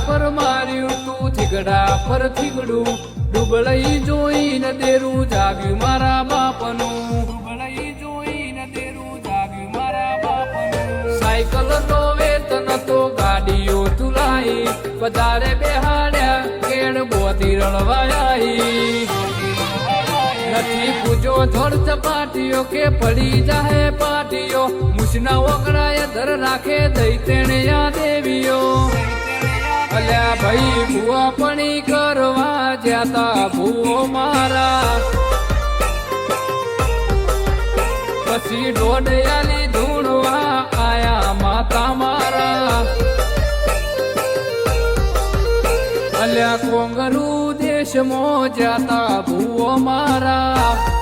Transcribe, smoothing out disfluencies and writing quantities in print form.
પર માર્યું તું થીગડા પર થીગડું ડૂબળઈ જોઈને દેરું જાગ્યું મારા બાપનું ડૂબળઈ જોઈને દેરું જાગ્યું મારા બાપનું સાયકલ નો વેતન તો ગાડીઓ તુલાઈ વધારે બેહાડ્યા કેડ બોતી રળવાઈ નથી પૂજો ધોળ ચપાટીઓ કે પડી જાહે પાટીઓ મુસના ઓકળાએ ધર રાખે દઈ તેણે યા દેવીઓ અલ્યા ભાઈ ભૂવા પણી કરવા જ્યાતા ભૂવો મારા પછી ડોડિયાલી ધૂણવા આયા માતા મારા અલ્યા કોંગરું દેશમાં જ્યાતા ભૂવો મારા